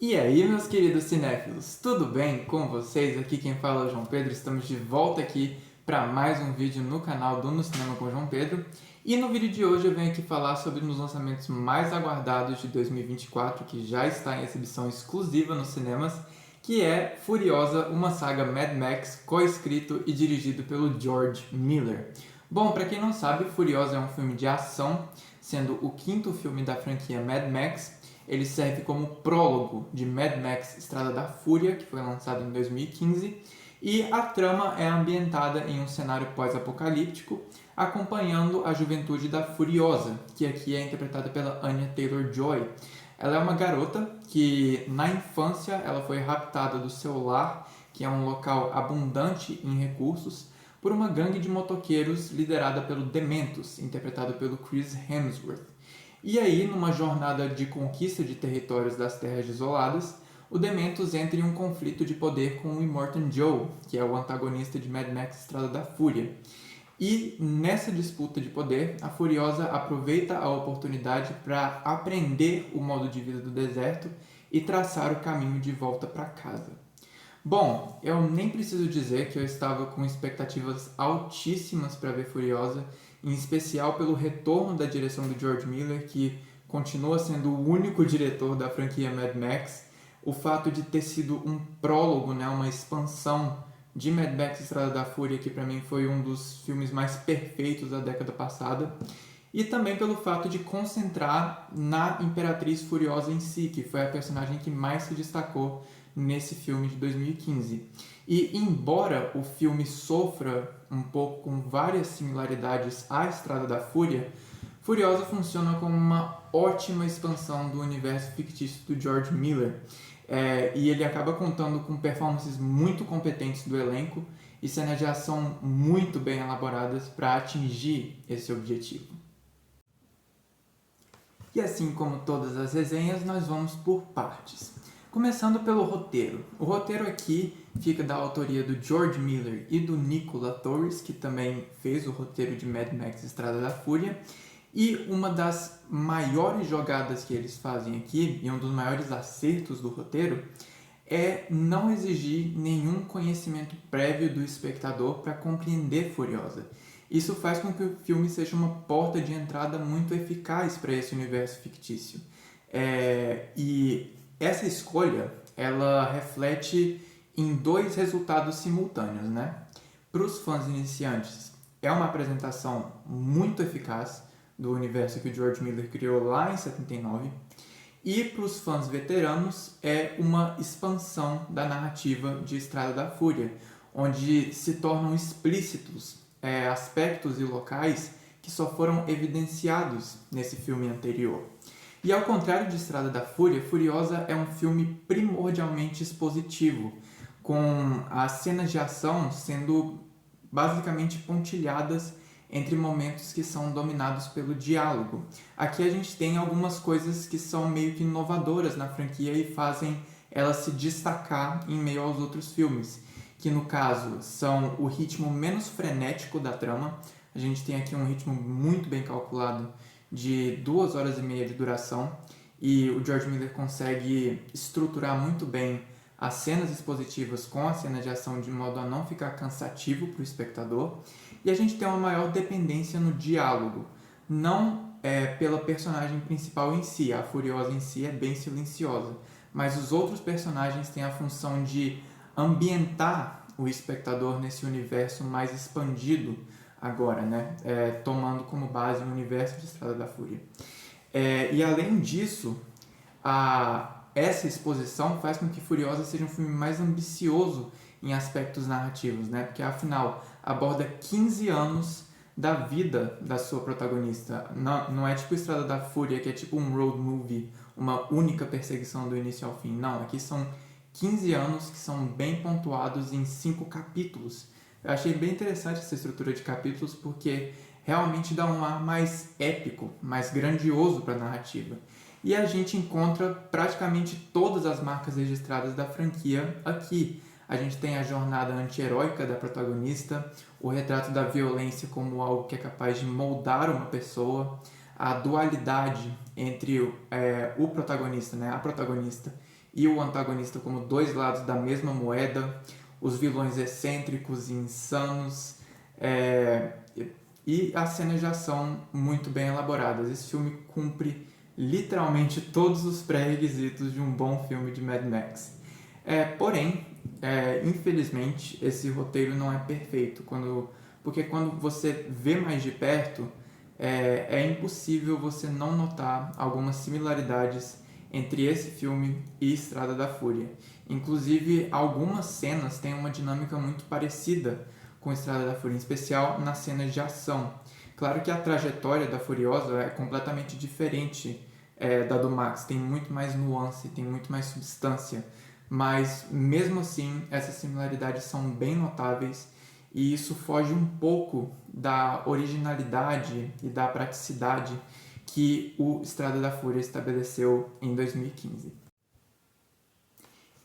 E aí, meus queridos cinéfilos, tudo bem com vocês? Aqui quem fala é o João Pedro, estamos de volta aqui para mais um vídeo no canal do No Cinema com o João Pedro. E no vídeo de hoje eu venho aqui falar sobre um dos lançamentos mais aguardados de 2024, que já está em exibição exclusiva nos cinemas, que é Furiosa, uma saga Mad Max, co-escrito e dirigido pelo George Miller. Bom, para quem não sabe, Furiosa é um filme de ação, sendo o quinto filme da franquia Mad Max. Ele serve como prólogo de Mad Max Estrada da Fúria, que foi lançado em 2015, e a trama é ambientada em um cenário pós-apocalíptico, acompanhando a juventude da Furiosa, que aqui é interpretada pela Anya Taylor-Joy. Ela é uma garota que, na infância, ela foi raptada do seu lar, que é um local abundante em recursos, por uma gangue de motoqueiros liderada pelo Dementos, interpretado pelo Chris Hemsworth. E aí, numa jornada de conquista de territórios das terras isoladas, o Dementos entra em um conflito de poder com o Immortan Joe, que é o antagonista de Mad Max Estrada da Fúria. E nessa disputa de poder, a Furiosa aproveita a oportunidade para aprender o modo de vida do deserto e traçar o caminho de volta para casa. Bom, eu nem preciso dizer que eu estava com expectativas altíssimas para ver Furiosa, em especial pelo retorno da direção do George Miller, que continua sendo o único diretor da franquia Mad Max, o fato de ter sido um prólogo, né, uma expansão de Mad Max Estrada da Fúria, que para mim foi um dos filmes mais perfeitos da década passada, e também pelo fato de concentrar na Imperatriz Furiosa em si, que foi a personagem que mais se destacou nesse filme de 2015. E embora o filme sofra um pouco com várias similaridades à Estrada da Fúria, Furiosa funciona como uma ótima expansão do universo fictício do George Miller. E ele acaba contando com performances muito competentes do elenco e cenas de ação muito bem elaboradas para atingir esse objetivo. E assim como todas as resenhas, nós vamos por partes. Começando pelo roteiro. O roteiro aqui fica da autoria do George Miller e do Nicola Torres, que também fez o roteiro de Mad Max Estrada da Fúria. E uma das maiores jogadas que eles fazem aqui, e um dos maiores acertos do roteiro, é não exigir nenhum conhecimento prévio do espectador para compreender Furiosa. Isso faz com que o filme seja uma porta de entrada muito eficaz para esse universo fictício. E essa escolha, ela reflete em dois resultados simultâneos, né? Para os fãs iniciantes, é uma apresentação muito eficaz do universo que o George Miller criou lá em 79, e para os fãs veteranos é uma expansão da narrativa de Estrada da Fúria, onde se tornam explícitos aspectos e locais que só foram evidenciados nesse filme anterior. E ao contrário de Estrada da Fúria, Furiosa é um filme primordialmente expositivo, com as cenas de ação sendo basicamente pontilhadas entre momentos que são dominados pelo diálogo. Aqui a gente tem algumas coisas que são meio que inovadoras na franquia e fazem ela se destacar em meio aos outros filmes, que no caso são o ritmo menos frenético da trama. A gente tem aqui um ritmo muito bem calculado de 2 horas e meia de duração, e o George Miller consegue estruturar muito bem as cenas expositivas com a cena de ação de modo a não ficar cansativo para o espectador, e a gente tem uma maior dependência no diálogo, não pela personagem principal em si. A Furiosa em si é bem silenciosa, mas os outros personagens têm a função de ambientar o espectador nesse universo mais expandido agora, né? Tomando como base o universo de Estrada da Fúria. E além disso, essa exposição faz com que Furiosa seja um filme mais ambicioso em aspectos narrativos, né? Porque afinal aborda 15 anos da vida da sua protagonista. Não é tipo Estrada da Fúria, que é tipo um road movie, uma única perseguição do início ao fim. Não, aqui são 15 anos que são bem pontuados em 5 capítulos. Eu achei bem interessante essa estrutura de capítulos porque realmente dá um ar mais épico, mais grandioso para a narrativa. E a gente encontra praticamente todas as marcas registradas da franquia aqui. A gente tem a jornada anti-heróica da protagonista, o retrato da violência como algo que é capaz de moldar uma pessoa, a dualidade entre o protagonista, né, a protagonista, e o antagonista como dois lados da mesma moeda, os vilões excêntricos e insanos, e as cenas de ação muito bem elaboradas. Esse filme cumpre literalmente todos os pré-requisitos de um bom filme de Mad Max. Porém, infelizmente, esse roteiro não é perfeito, porque quando você vê mais de perto, é impossível você não notar algumas similaridades entre esse filme e Estrada da Fúria. Inclusive, algumas cenas têm uma dinâmica muito parecida com Estrada da Fúria, em especial nas cenas de ação. Claro que a trajetória da Furiosa é completamente diferente da do Max, tem muito mais nuance, tem muito mais substância, mas mesmo assim essas similaridades são bem notáveis e isso foge um pouco da originalidade e da praticidade que o Estrada da Fúria estabeleceu em 2015.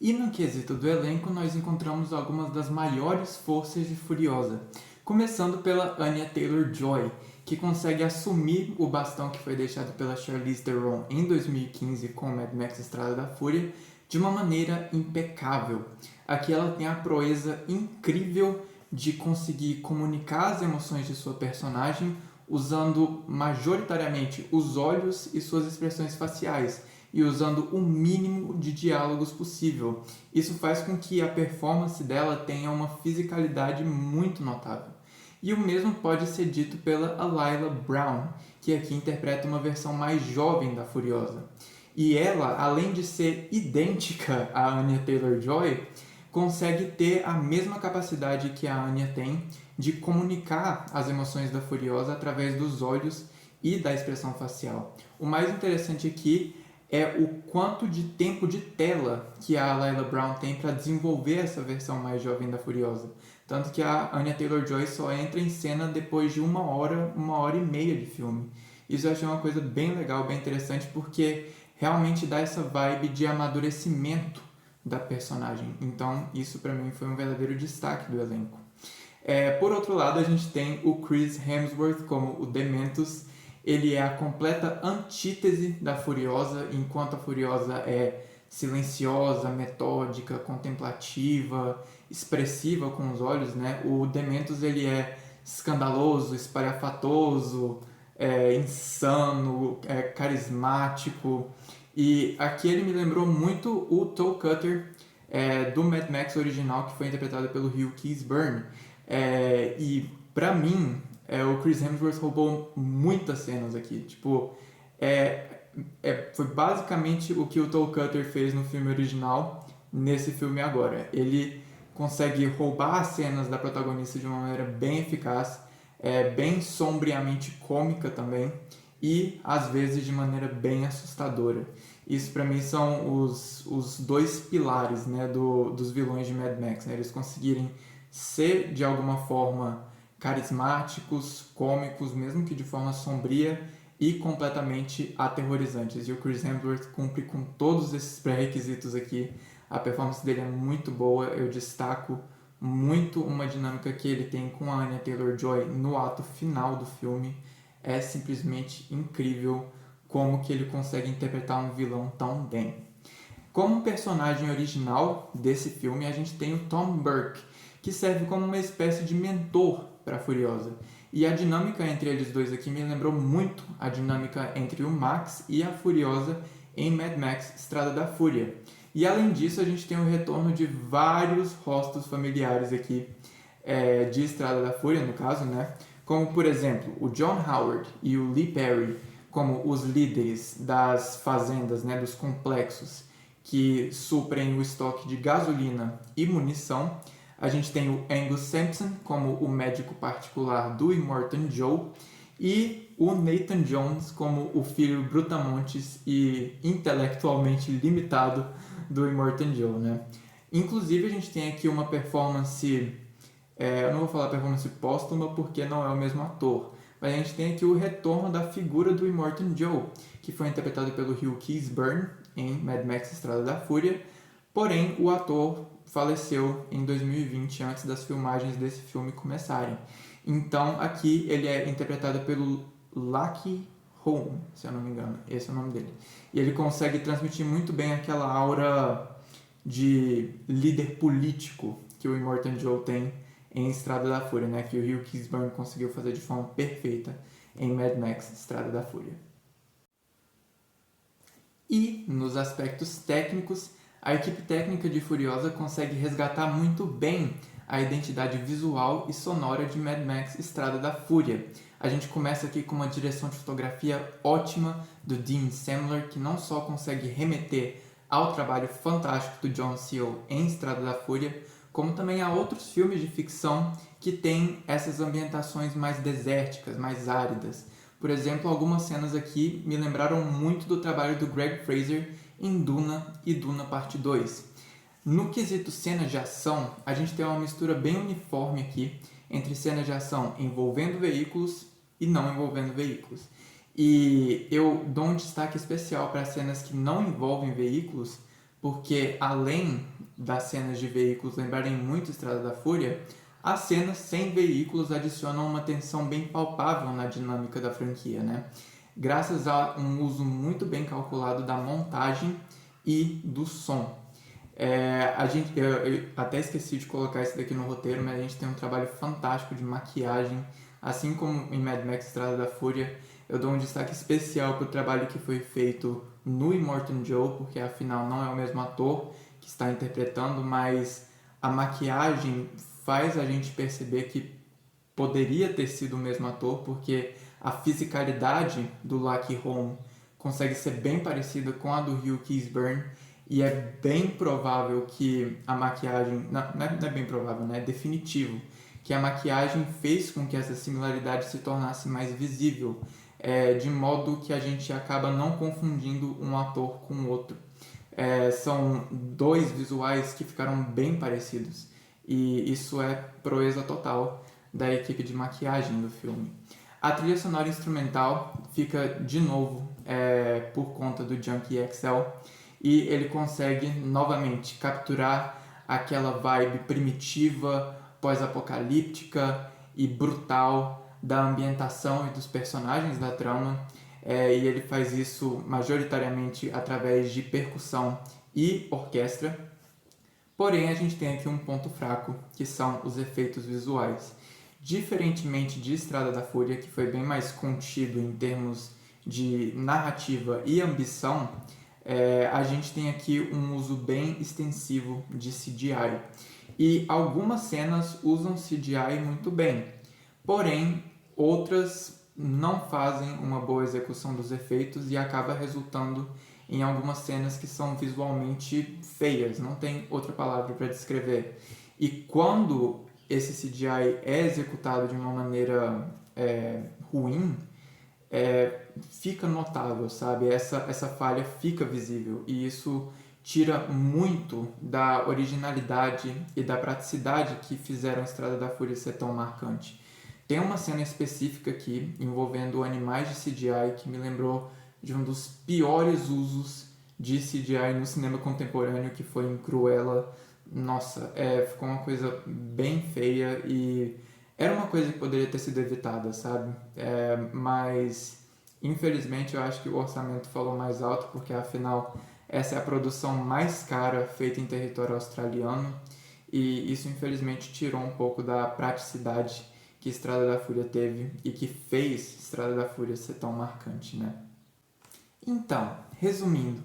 E no quesito do elenco, nós encontramos algumas das maiores forças de Furiosa, começando pela Anya Taylor-Joy, que consegue assumir o bastão que foi deixado pela Charlize Theron em 2015 com Mad Max Estrada da Fúria de uma maneira impecável. Aqui ela tem a proeza incrível de conseguir comunicar as emoções de sua personagem usando majoritariamente os olhos e suas expressões faciais, e usando o mínimo de diálogos possível. Isso faz com que a performance dela tenha uma fisicalidade muito notável. E o mesmo pode ser dito pela Alayla Brown, que aqui interpreta uma versão mais jovem da Furiosa. E ela, além de ser idêntica à Anya Taylor-Joy, consegue ter a mesma capacidade que a Anya tem de comunicar as emoções da Furiosa através dos olhos e da expressão facial. O mais interessante aqui é o quanto de tempo de tela que a Alayla Brown tem para desenvolver essa versão mais jovem da Furiosa. Tanto que a Anya Taylor-Joy só entra em cena depois de uma hora e meia de filme. Isso eu achei uma coisa bem legal, bem interessante, porque realmente dá essa vibe de amadurecimento da personagem. Então, isso para mim foi um verdadeiro destaque do elenco. Por outro lado, a gente tem o Chris Hemsworth como o Dementus. Ele é a completa antítese da Furiosa, enquanto a Furiosa é silenciosa, metódica, contemplativa, expressiva com os olhos, né? O Dementus ele é escandaloso, espalhafatoso, insano, carismático. E aqui ele me lembrou muito o Toe Cutter do Mad Max original, que foi interpretado pelo Hugh Keays-Byrne. E pra mim, o Chris Hemsworth roubou muitas cenas aqui. Tipo, foi basicamente o que o Toe Cutter fez no filme original, nesse filme agora. Ele consegue roubar as cenas da protagonista de uma maneira bem eficaz, bem sombriamente cômica também, e às vezes de maneira bem assustadora. Isso pra mim são os dois pilares, né, dos vilões de Mad Max, né? Eles conseguirem ser de alguma forma carismáticos, cômicos, mesmo que de forma sombria, e completamente aterrorizantes. E o Chris Hemsworth cumpre com todos esses pré-requisitos aqui. A performance dele é muito boa, eu destaco muito uma dinâmica que ele tem com a Anya Taylor-Joy no ato final do filme. É simplesmente incrível como que ele consegue interpretar um vilão tão bem. Como personagem original desse filme, a gente tem o Tom Burke, que serve como uma espécie de mentor para a Furiosa. E a dinâmica entre eles dois aqui me lembrou muito a dinâmica entre o Max e a Furiosa em Mad Max Estrada da Fúria. E além disso, a gente tem o retorno de vários rostos familiares aqui de Estrada da Fúria, no caso, né? Como, por exemplo, o John Howard e o Lee Perry como os líderes das fazendas, né, dos complexos que suprem o estoque de gasolina e munição. A gente tem o Angus Sampson como o médico particular do Immortan Joe e o Nathan Jones como o filho brutamontes e intelectualmente limitado do Immortan Joe, né? Inclusive, a gente tem aqui uma performance... eu não vou falar performance póstuma porque não é o mesmo ator, mas a gente tem aqui o retorno da figura do Immortan Joe, que foi interpretado pelo Hugh Keays-Byrne em Mad Max Estrada da Fúria, porém o ator faleceu em 2020, antes das filmagens desse filme começarem. Então aqui ele é interpretado pelo Laci Home, se eu não me engano, esse é o nome dele. E ele consegue transmitir muito bem aquela aura de líder político que o Immortan Joe tem em Estrada da Fúria, né? Que o Hugh Keays-Byrne conseguiu fazer de forma perfeita em Mad Max Estrada da Fúria. E, nos aspectos técnicos, a equipe técnica de Furiosa consegue resgatar muito bem a identidade visual e sonora de Mad Max Estrada da Fúria. A gente começa aqui com uma direção de fotografia ótima do Dean Semler, que não só consegue remeter ao trabalho fantástico do John Seale em Estrada da Fúria, como também a outros filmes de ficção que têm essas ambientações mais desérticas, mais áridas. Por exemplo, algumas cenas aqui me lembraram muito do trabalho do Greg Fraser em Duna e Duna Parte 2. No quesito cenas de ação, a gente tem uma mistura bem uniforme aqui entre cenas de ação envolvendo veículos e não envolvendo veículos. E eu dou um destaque especial para cenas que não envolvem veículos, porque além das cenas de veículos lembrarem muito Estrada da Fúria, as cenas sem veículos adicionam uma tensão bem palpável na dinâmica da franquia, né? Graças a um uso muito bem calculado da montagem e do som. Eu até esqueci de colocar isso daqui no roteiro, mas a gente tem um trabalho fantástico de maquiagem, assim como em Mad Max Estrada da Fúria. Eu dou um destaque especial para o trabalho que foi feito no Immortan Joe, porque afinal não é o mesmo ator que está interpretando, mas a maquiagem faz a gente perceber que poderia ter sido o mesmo ator, porque a fisicalidade do Lucky Home consegue ser bem parecida com a do Hugh Keays-Byrne, e é bem provável que a maquiagem... Não é bem provável, né? É definitivo que a maquiagem fez com que essa similaridade se tornasse mais visível, de modo que a gente acaba não confundindo um ator com o outro. São dois visuais que ficaram bem parecidos, e isso é proeza total da equipe de maquiagem do filme. A trilha sonora instrumental fica de novo por conta do Junkie XL, e ele consegue novamente capturar aquela vibe primitiva, pós-apocalíptica e brutal da ambientação e dos personagens da trama, e ele faz isso majoritariamente através de percussão e orquestra. Porém, a gente tem aqui um ponto fraco, que são os efeitos visuais. Diferentemente de Estrada da Fúria, que foi bem mais contido em termos de narrativa e ambição, a gente tem aqui um uso bem extensivo de CGI. E algumas cenas usam CGI muito bem, porém outras não fazem uma boa execução dos efeitos e acaba resultando em algumas cenas que são visualmente feias, não tem outra palavra para descrever. E quando esse CGI é executado de uma maneira ruim, fica notável, sabe? Essa falha fica visível, e isso tira muito da originalidade e da praticidade que fizeram a Estrada da Fúria ser tão marcante. Tem uma cena específica aqui envolvendo animais de CGI que me lembrou de um dos piores usos de CGI no cinema contemporâneo, que foi em Cruella. Nossa, ficou uma coisa bem feia e era uma coisa que poderia ter sido evitada, sabe? Mas infelizmente eu acho que o orçamento falou mais alto, porque afinal essa é a produção mais cara feita em território australiano, e isso infelizmente tirou um pouco da praticidade que Estrada da Fúria teve e que fez Estrada da Fúria ser tão marcante, né? Então, resumindo,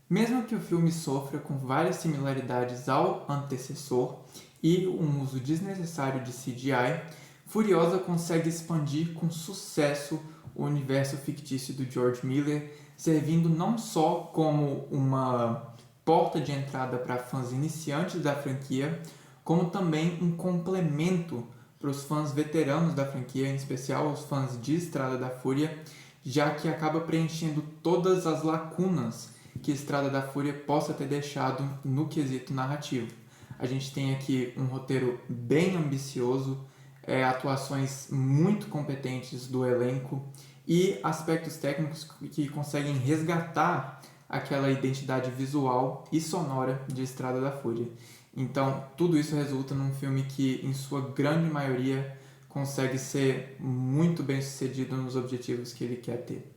mesmo que o filme sofra com várias similaridades ao antecessor e um uso desnecessário de CGI, Furiosa consegue expandir com sucesso o universo fictício do George Miller, servindo não só como uma porta de entrada para fãs iniciantes da franquia, como também um complemento para os fãs veteranos da franquia, em especial os fãs de Estrada da Fúria, já que acaba preenchendo todas as lacunas que Estrada da Fúria possa ter deixado no quesito narrativo. A gente tem aqui um roteiro bem ambicioso, atuações muito competentes do elenco e aspectos técnicos que conseguem resgatar aquela identidade visual e sonora de Estrada da Fúria. Então, tudo isso resulta num filme que, em sua grande maioria, consegue ser muito bem sucedido nos objetivos que ele quer ter.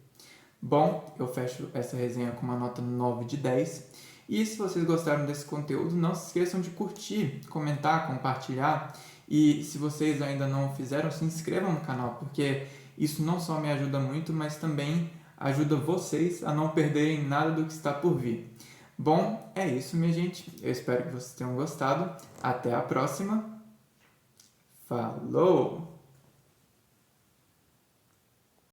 Bom, eu fecho essa resenha com uma nota 9 de 10. E se vocês gostaram desse conteúdo, não se esqueçam de curtir, comentar, compartilhar. E se vocês ainda não o fizeram, se inscrevam no canal, porque isso não só me ajuda muito, mas também ajuda vocês a não perderem nada do que está por vir. Bom, é isso, minha gente. Eu espero que vocês tenham gostado. Até a próxima. Falou!